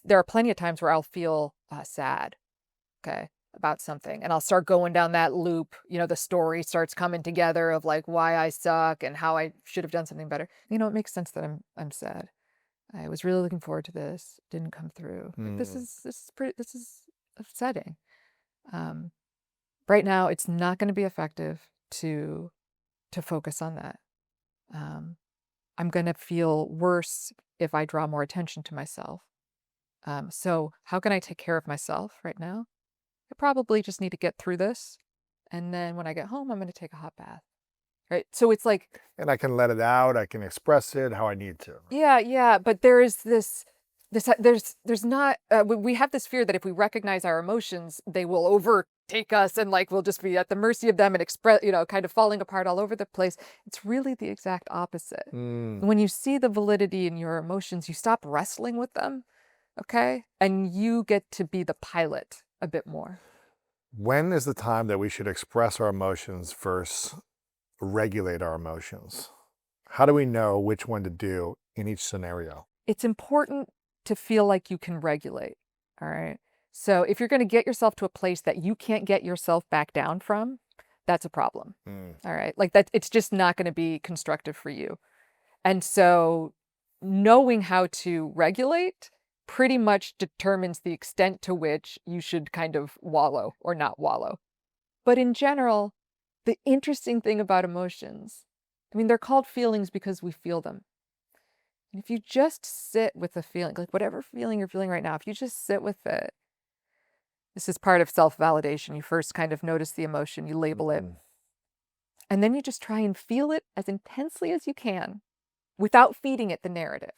there are plenty of times where I'll feel sad, okay, about something, and I'll start going down that loop. The story starts coming together of like why I suck and how I should have done something better. It makes sense that I'm sad. I was really looking forward to this. Didn't come through. Like, this is upsetting. Right now, it's not going to be effective to focus on that. I'm going to feel worse if I draw more attention to myself. So how can I take care of myself right now? I probably just need to get through this. And then when I get home, I'm going to take a hot bath. Right. So it's like, And I can let it out. I can express it how I need to. yeah. But there is there's not, we have this fear that if we recognize our emotions, they will overtake us and like we'll just be at the mercy of them and express, kind of falling apart all over the place. It's really the exact opposite. When you see the validity in your emotions, you stop wrestling with them. Okay. And you get to be the pilot a bit more. When is the time that we should express our emotions versus regulate our emotions? How do we know which one to do in each scenario? It's important to feel like you can regulate. All right. So if you're going to get yourself to a place that you can't get yourself back down from, that's a problem. All right. Like that, it's just not going to be constructive for you. And so knowing how to regulate pretty much determines the extent to which you should kind of wallow or not wallow. But in general, the interesting thing about emotions, they're called feelings because we feel them. And if you just sit with the feeling, like whatever feeling you're feeling right now, if you just sit with it, this is part of self-validation. You first kind of notice the emotion, you label it, and then you just try and feel it as intensely as you can without feeding it the narrative.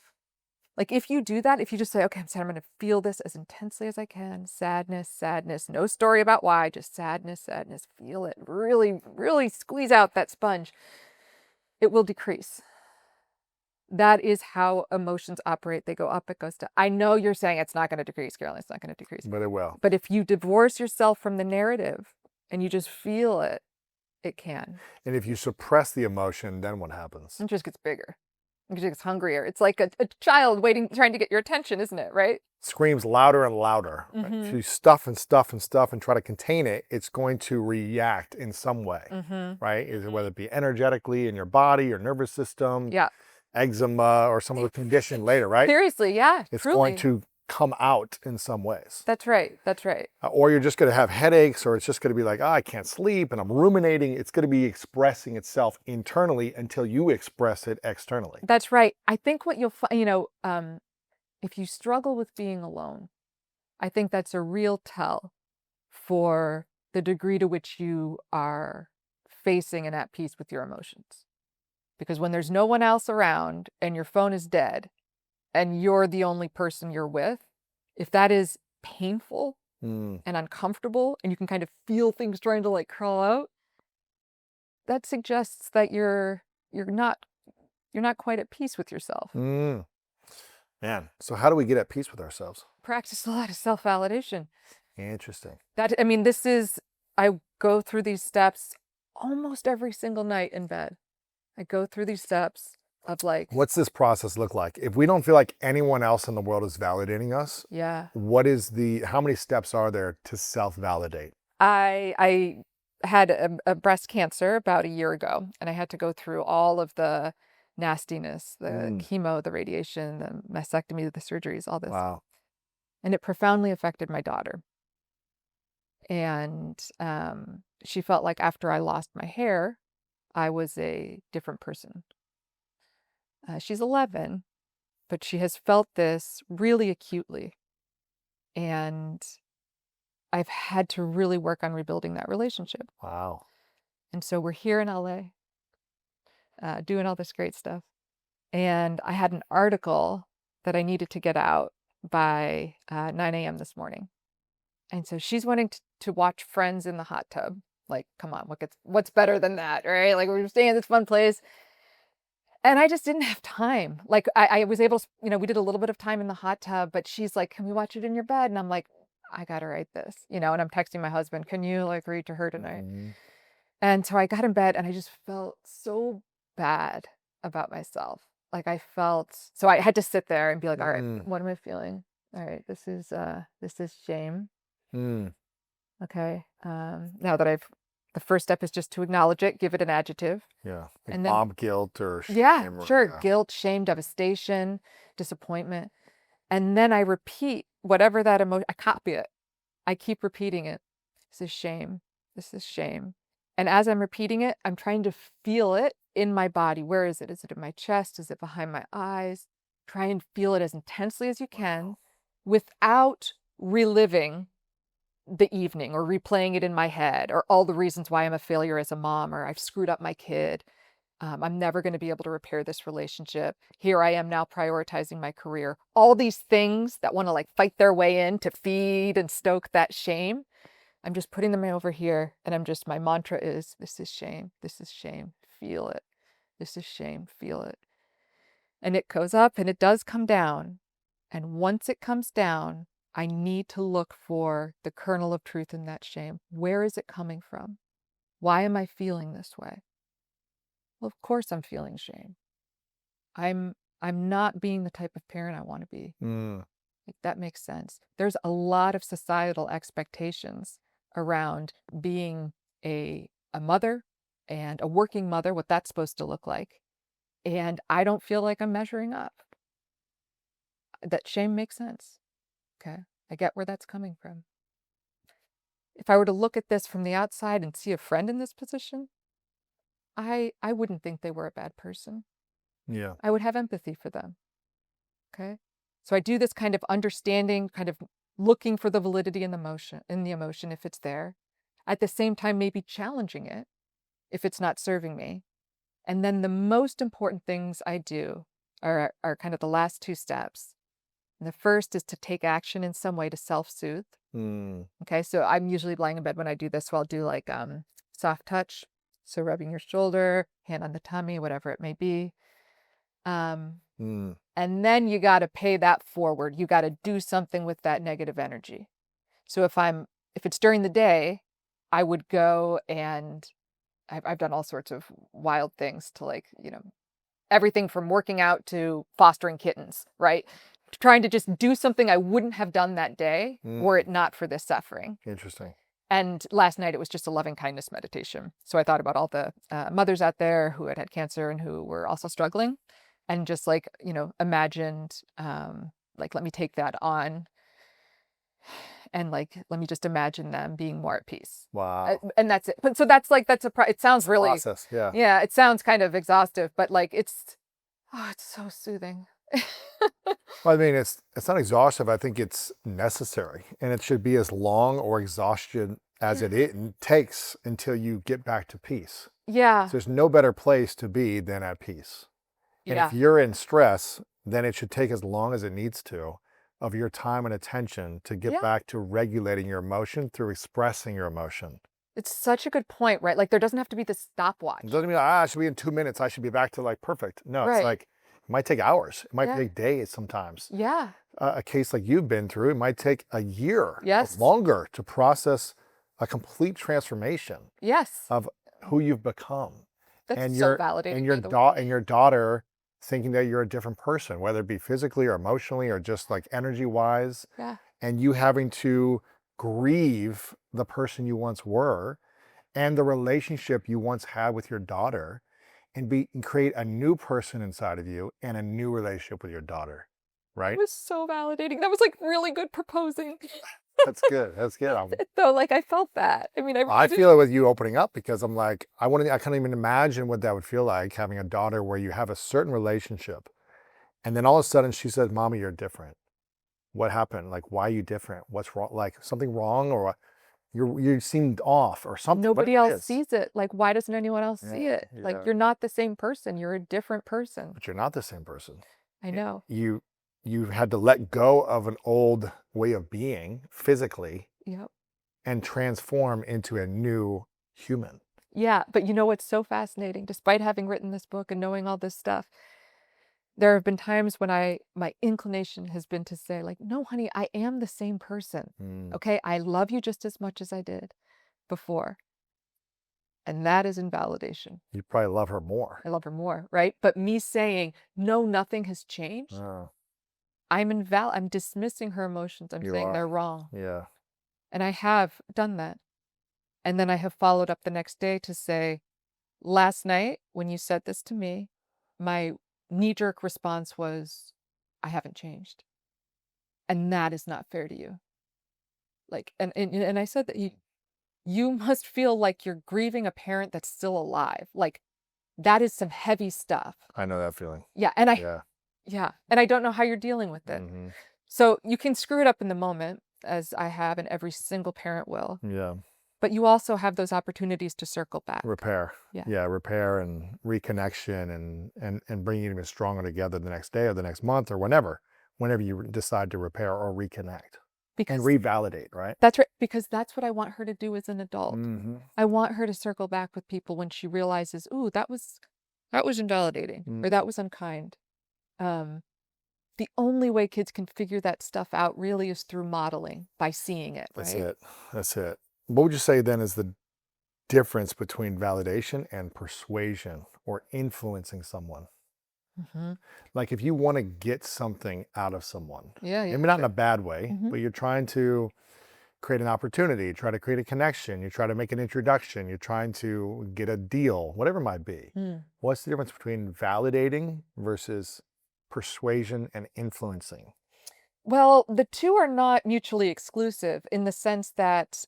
Like if you do that, if you just say, okay, I'm sad, I'm going to feel this as intensely as I can. Sadness, no story about why, just sadness, feel it. Really, really squeeze out that sponge. It will decrease. That is how emotions operate. They go up, it goes down. I know you're saying it's not going to decrease, Carolyn. It's not going to decrease. But it will. But if you divorce yourself from the narrative and you just feel it, it can. And if you suppress the emotion, then what happens? It just gets bigger. It just gets hungrier. It's like a child trying to get your attention, isn't it? Right? Screams louder and louder. Right? If you stuff and try to contain it, it's going to react in some way, right? Whether it be energetically in your body, your nervous system, eczema, or some other condition later, right? Seriously, yeah. It's truly going to come out in some ways. That's right. Or you're just going to have headaches, or it's just going to be like, I can't sleep and I'm ruminating. It's going to be expressing itself internally until you express it externally. That's right. I think what you'll find, if you struggle with being alone, I think that's a real tell for the degree to which you are facing and at peace with your emotions. Because when there's no one else around and your phone is dead and you're the only person you're with, if that is painful and uncomfortable and you can kind of feel things trying to like crawl out, that suggests that you're not quite at peace with yourself. Man, so how do we get at peace with ourselves? Practice a lot of self-validation. Interesting. I go through these steps almost every single night in bed. I go through these steps of like... What's this process look like? If we don't feel like anyone else in the world is validating us, how many steps are there to self-validate? I had a breast cancer about a year ago, and I had to go through all of the nastiness, the chemo, the radiation, the mastectomy, the surgeries, all this. Wow. And it profoundly affected my daughter. And she felt like after I lost my hair, I was a different person. She's 11, but she has felt this really acutely. And I've had to really work on rebuilding that relationship. Wow. And so we're here in LA, doing all this great stuff. And I had an article that I needed to get out by 9 a.m. this morning. And so she's wanting to watch Friends in the hot tub. Like, come on, what's better than that, right? Like, we're staying in this fun place. And I just didn't have time. Like, I was able to, we did a little bit of time in the hot tub, but she's like, can we watch it in your bed? And I'm like, I got to write this, and I'm texting my husband, can you like read to her tonight? And so I got in bed and I just felt so bad about myself. Like I felt, so I had to sit there and be like, all right, Mm, what am I feeling? All right, this is shame. mm. Okay. Now that the first step is just to acknowledge it, give it an adjective. Yeah. Like And then, mom guilt or yeah, shame or, sure. yeah. Guilt, shame, devastation, disappointment. And then I repeat whatever that emotion, I copy it. I keep repeating it. This is shame. This is shame. And as I'm repeating it, I'm trying to feel it in my body. Where is it? Is it in my chest? Is it behind my eyes? Try and feel it as intensely as you can without reliving the evening or replaying it in my head or all the reasons why I'm a failure as a mom or I've screwed up my kid. I'm never going to be able to repair this relationship. Here I am now prioritizing my career. All these things that want to like fight their way in to feed and stoke that shame. I'm just putting them over here. And my mantra is, this is shame. This is shame. Feel it. This is shame. Feel it. And it goes up and it does come down. And once it comes down, I need to look for the kernel of truth in that shame. Where is it coming from? Why am I feeling this way? Well, of course I'm feeling shame. I'm not being the type of parent I want to be. Mm, Like that makes sense. There's a lot of societal expectations around being a mother and a working mother, what that's supposed to look like. And I don't feel like I'm measuring up. That shame makes sense. Okay. I get where that's coming from. If I were to look at this from the outside and see a friend in this position, I wouldn't think they were a bad person. yeah. I would have empathy for them. Okay. So I do this kind of understanding, kind of looking for the validity in the emotion if it's there. At the same time, maybe challenging it if it's not serving me. And then the most important things I do are kind of the last two steps. And the first is to take action in some way to self-soothe. Mm, Okay, so I'm usually lying in bed when I do this, so I'll do like soft touch. So rubbing your shoulder, hand on the tummy, whatever it may be. mm. And then you got to pay that forward. You got to do something with that negative energy. So if it's during the day, I would go and I've done all sorts of wild things to like, everything from working out to fostering kittens, right? Trying to just do something I wouldn't have done that day were it not for this suffering. Interesting. And last night it was just a loving kindness meditation. So I thought about all the mothers out there who had cancer and who were also struggling, and just like imagined like let me take that on, and like let me just imagine them being more at peace. Wow. And that's it. But so that's like it sounds really Process. Yeah. yeah, it sounds kind of exhaustive, but like it's so soothing. Well, I mean, it's not exhaustive. I think it's necessary, and it should be as long or exhaustion as it takes until you get back to peace. Yeah. So there's no better place to be than at peace. And Yeah. if you're in stress, then it should take as long as it needs to of your time and attention to get Yeah. back to regulating your emotion through expressing your emotion. It's such a good point, right? Like there doesn't have to be this stopwatch. It doesn't mean, I should be in 2 minutes. I should be back to like perfect. No, it's Right. like, it might take hours. It might Yeah. take days sometimes. Yeah. A case like you've been through, it might take a year Yes. longer to process a complete transformation Yes. of who you've become. That's and so your validating. and your by the way. and your daughter thinking that you're a different person, whether it be physically or emotionally or just like energy wise, Yeah. and you having to grieve the person you once were and the relationship you once had with your daughter, and create a new person inside of you and a new relationship with your daughter, It right? was so validating. That was like really good proposing. That's good. That's good. Though, like I felt that. I mean, I feel it with you opening up, because I'm like, I can't even imagine what that would feel like, having a daughter where you have a certain relationship, and then all of a sudden she says, "Mommy, you're different. What happened? Like, why are you different? What's wrong? Like something wrong, or you seemed off or something." Nobody Whatever it else is. sees it. Like, why doesn't anyone else see Yeah, it? Like, yeah. you're not the same person. You're a different person. But you're not the same person. I know. You had to let go of an old way of being physically Yep. and transform into a new human. Yeah. But you know what's so fascinating? Despite having written this book and knowing all this stuff, there have been times when my inclination has been to say, like, no, honey, I am the same person. Mm. Okay. I love you just as much as I did before. And that is invalidation. You probably love her more. I love her more, right? But me saying, no, nothing has changed, Oh, I'm dismissing her emotions. I'm you saying are. they're wrong. Yeah. And I have done that. And then I have followed up the next day to say, last night when you said this to me, my knee-jerk response was, I haven't changed. And that is not fair to you. Like, and I said that you must feel like you're grieving a parent that's still alive. Like, that is some heavy stuff. I know that feeling. Yeah. Yeah. And I don't know how you're dealing with it. Mhm. So you can screw it up in the moment, as I have, and every single parent will. Yeah. But you also have those opportunities to circle back. Repair. Yeah. Repair and reconnection and bring you even stronger together the next day or the next month or whenever you decide to repair or reconnect Because and revalidate, right? that's right. Because that's what I want her to do as an adult. Mm-hmm. I want her to circle back with people when she realizes, ooh, that was invalidating or that was unkind. The only way kids can figure that stuff out really is through modeling, by seeing it, right? That's it. What would you say then is the difference between validation and persuasion or influencing someone? Mm-hmm. Like if you want to get something out of someone, Yeah. maybe not in a bad way, Mhm. but you're trying to create an opportunity, try to create a connection, you try to make an introduction, you're trying to get a deal, whatever it might be. What's the difference between validating versus persuasion and influencing? Well, the two are not mutually exclusive in the sense that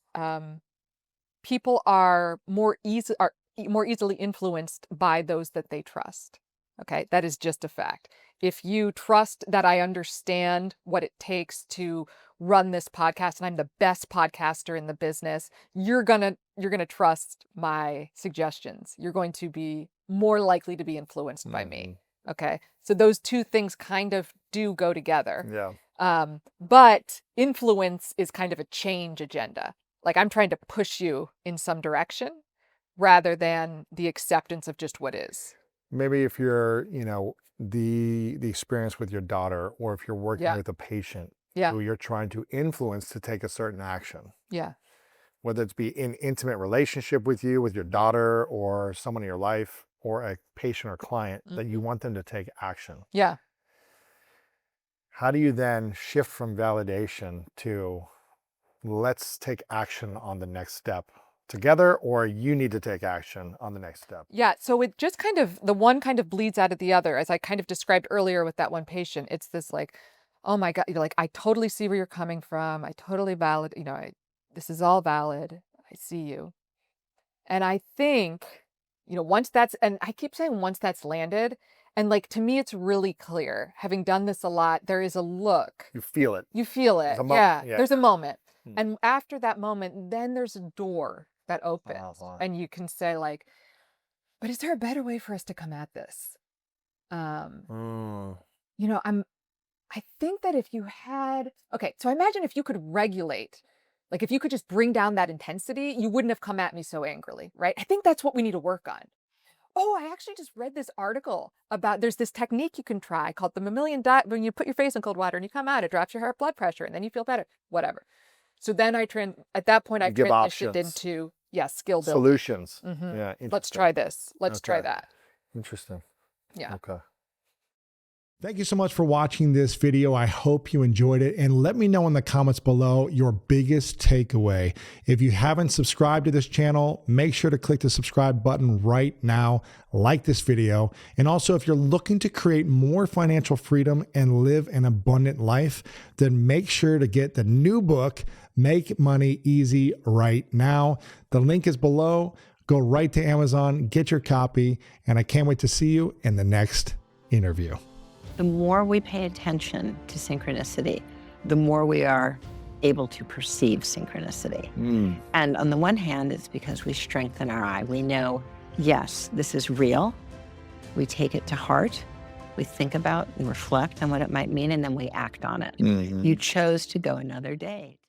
people are more easily influenced by those that they trust. Okay, that is just a fact. If you trust that I understand what it takes to run this podcast and I'm the best podcaster in the business, you're gonna trust my suggestions. You're going to be more likely to be influenced by me. Okay, so those two things kind of do go together. Yeah. But influence is kind of a change agenda. Like I'm trying to push you in some direction rather than the acceptance of just what is. Maybe if you're, the experience with your daughter, or if you're working with a patient who you're trying to influence to take a certain action. Yeah. Whether it's be in intimate relationship with you, with your daughter, or someone in your life, or a patient or client that you want them to take action. Yeah. How do you then shift from validation to let's take action on the next step together, or you need to take action on the next step? Yeah. So it just kind of, the one kind of bleeds out of the other, as I kind of described earlier with that one patient. It's this like, oh my God, you're like, I totally see where you're coming from. I totally valid, this is all valid. I see you. And I think, once that's, and I keep saying once that's landed, and like, to me, it's really clear. Having done this a lot, there is a look. You feel it. You feel it. Yeah. There's a moment. And after that moment, then there's a door that opens. And you can say like, but is there a better way for us to come at this? I think that if you had, okay, so imagine if you could regulate, like if you could just bring down that intensity, you wouldn't have come at me so angrily, right? I think that's what we need to work on. Oh, I actually just read this article about, there's this technique you can try called the mammalian diet. When you put your face in cold water and you come out, it drops your heart blood pressure and then you feel better, whatever. So then at that point, I transitioned into, skill building. Solutions. Mm-hmm. Yeah. Let's try this. Let's try that. Interesting. Yeah. Okay. Thank you so much for watching this video. I hope you enjoyed it, and let me know in the comments below your biggest takeaway. If you haven't subscribed to this channel, make sure to click the subscribe button right now, like this video. And also, if you're looking to create more financial freedom and live an abundant life, then make sure to get the new book, Make Money Easy, right now. The link is below. Go right to Amazon, get your copy, and I can't wait to see you in the next interview. The more we pay attention to synchronicity, the more we are able to perceive synchronicity. And on the one hand, it's because we strengthen our eye. We know, yes, this is real. We take it to heart. We think about and reflect on what it might mean, and then we act on it. You chose to go another day.